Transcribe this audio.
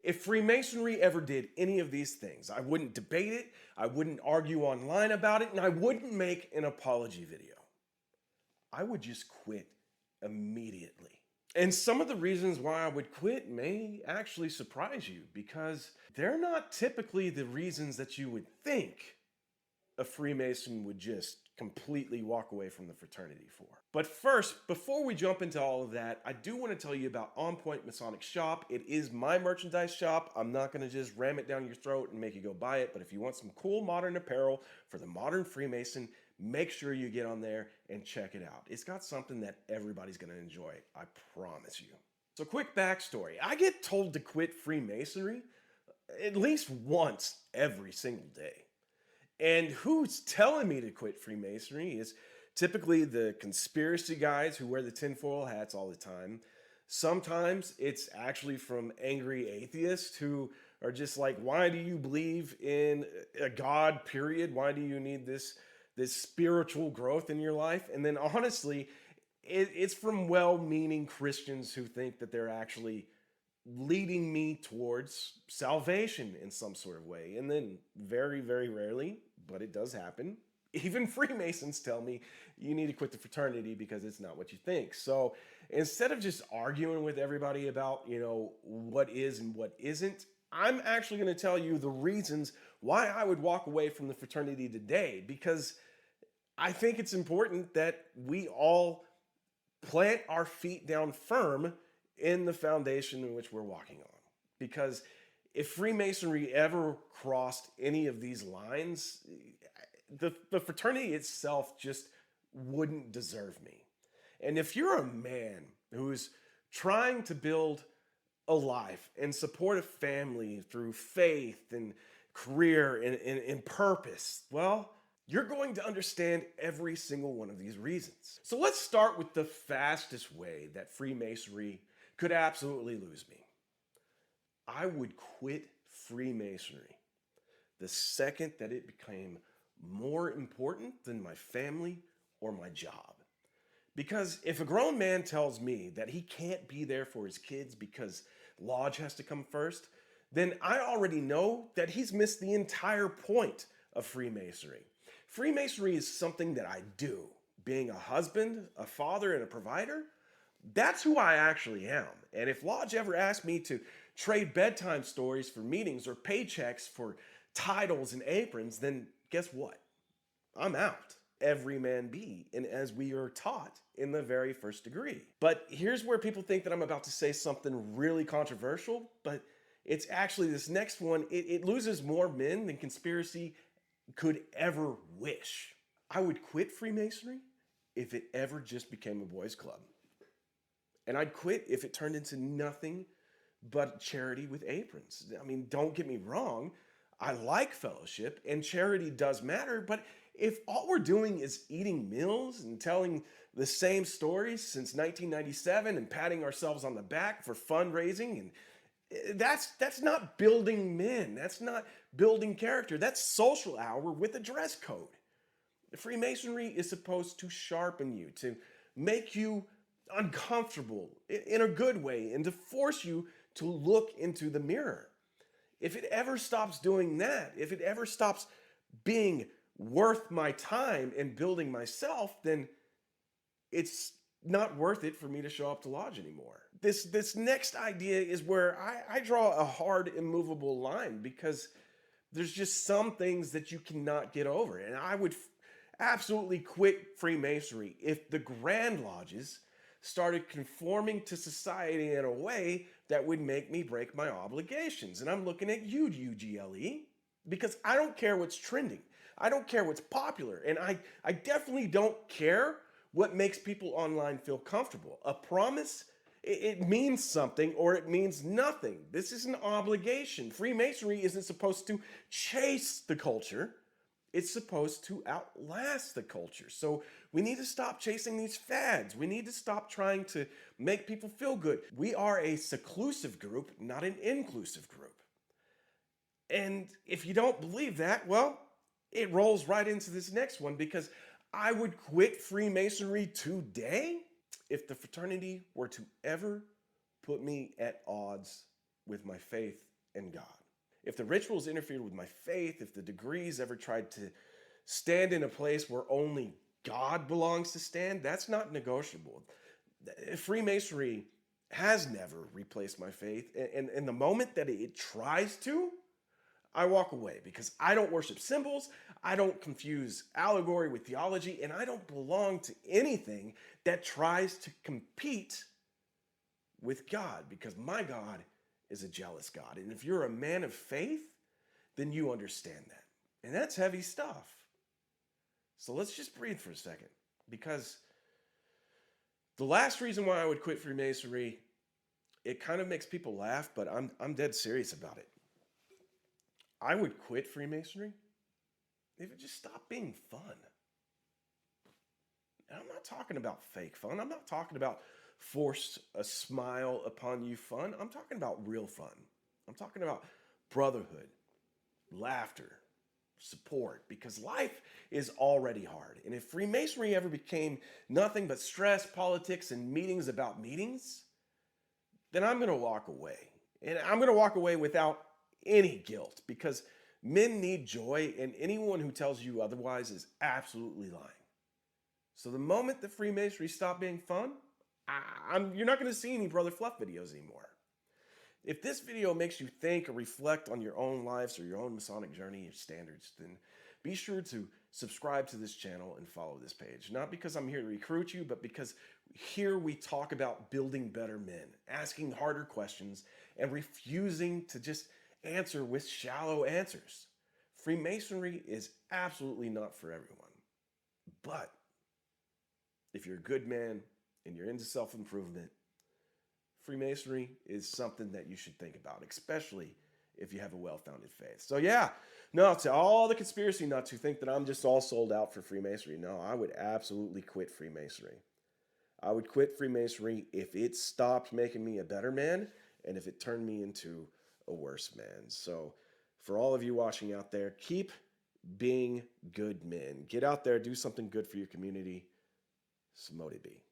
If Freemasonry ever did any of these things, I wouldn't debate it, I wouldn't argue online about it, and I wouldn't make an apology video. I would just quit immediately. And some of the reasons why I would quit may actually surprise you, because they're not typically the reasons that you would think a Freemason would just completely walk away from the fraternity for. But first, before we jump into all of that, I do want to tell you about OnPoint Masonic Shop. It is my merchandise shop. I'm not going to just ram it down your throat and make you go buy it, but if you want some cool modern apparel for the modern Freemason, make sure you get on there and check it out. It's got something that everybody's going to enjoy, I promise you. So quick backstory. I get told to quit Freemasonry at least once every single day. And who's telling me to quit Freemasonry is typically the conspiracy guys who wear the tinfoil hats all the time. Sometimes it's actually from angry atheists who are just like, why do you believe in a God, period? Why do you need this spiritual growth in your life? And then honestly, it's from well-meaning Christians who think that they're actually leading me towards salvation in some sort of way. And then very, very rarely, but it does happen, even Freemasons tell me you need to quit the fraternity because it's not what you think. So instead of just arguing with everybody about, what is and what isn't, I'm actually going to tell you the reasons why I would walk away from the fraternity today, because I think it's important that we all plant our feet down firm in the foundation in which we're walking on. Because if Freemasonry ever crossed any of these lines, the fraternity itself just wouldn't deserve me. And if you're a man who's trying to build a life and support a family through faith and career and purpose, well, you're going to understand every single one of these reasons. So let's start with the fastest way that Freemasonry could absolutely lose me. I would quit Freemasonry the second that it became more important than my family or my job. Because if a grown man tells me that he can't be there for his kids because lodge has to come first, then I already know that he's missed the entire point of Freemasonry. Freemasonry is something that I do. Being a husband, a father, and a provider, that's who I actually am. And if lodge ever asked me to trade bedtime stories for meetings or paychecks for titles and aprons, then guess what? I'm out. Every man be, and as we are taught in the very first degree. But here's where people think that I'm about to say something really controversial, but it's actually this next one. It loses more men than conspiracy could ever wish. I would quit Freemasonry if it ever just became a boys' club. And I'd quit if it turned into nothing but charity with aprons. I mean, don't get me wrong. I like fellowship and charity does matter, but if all we're doing is eating meals and telling the same stories since 1997 and patting ourselves on the back for fundraising, and that's not building men. That's not building character. That's social hour with a dress code. Freemasonry is supposed to sharpen you, to make you uncomfortable in a good way, and to force you to look into the mirror. If it ever stops doing that, if it ever stops being worth my time and building myself, then it's not worth it for me to show up to lodge anymore. This next idea is where I draw a hard, immovable line, because there's just some things that you cannot get over. And I would absolutely quit Freemasonry if the Grand Lodges started conforming to society in a way that would make me break my obligations. And I'm looking at you, UGLE, because I don't care what's trending. I don't care what's popular. And I definitely don't care what makes people online feel comfortable. A promise, it means something or it means nothing. This is an obligation. Freemasonry isn't supposed to chase the culture. It's supposed to outlast the culture. So we need to stop chasing these fads. We need to stop trying to make people feel good. We are a seclusive group, not an inclusive group. And if you don't believe that, well, it rolls right into this next one, because I would quit Freemasonry today if the fraternity were to ever put me at odds with my faith and God. If the rituals interfered with my faith, if the degrees ever tried to stand in a place where only God belongs to stand, that's not negotiable. Freemasonry has never replaced my faith. And the moment that it tries to, I walk away because I don't worship symbols, I don't confuse allegory with theology, and I don't belong to anything that tries to compete with God, because my God is a jealous God. And if you're a man of faith, then you understand that. And that's heavy stuff. So let's just breathe for a second, because the last reason why I would quit Freemasonry, it kind of makes people laugh, but I'm dead serious about it. I would quit Freemasonry if it just stopped being fun. And I'm not talking about fake fun. I'm not talking about forced a smile upon you fun. I'm talking about real fun. I'm talking about brotherhood, laughter, support, because life is already hard. And if Freemasonry ever became nothing but stress, politics, and meetings about meetings, then I'm going to walk away. And I'm going to walk away without any guilt, because men need joy, and anyone who tells you otherwise is absolutely lying. So the moment that Freemasonry stopped being fun, you're not going to see any Brother Fluff videos anymore. If this video makes you think or reflect on your own lives or your own Masonic journey or standards, then be sure to subscribe to this channel and follow this page. Not because I'm here to recruit you, but because here we talk about building better men, asking harder questions, and refusing to just answer with shallow answers. Freemasonry is absolutely not for everyone. But if you're a good man and you're into self-improvement, Freemasonry is something that you should think about, especially if you have a well-founded faith. So yeah, no, to all the conspiracy nuts who think that I'm just all sold out for Freemasonry, no, I would absolutely quit Freemasonry. I would quit Freemasonry if it stopped making me a better man and if it turned me into a worse man. So for all of you watching out there, keep being good men. Get out there, do something good for your community. Smoti be.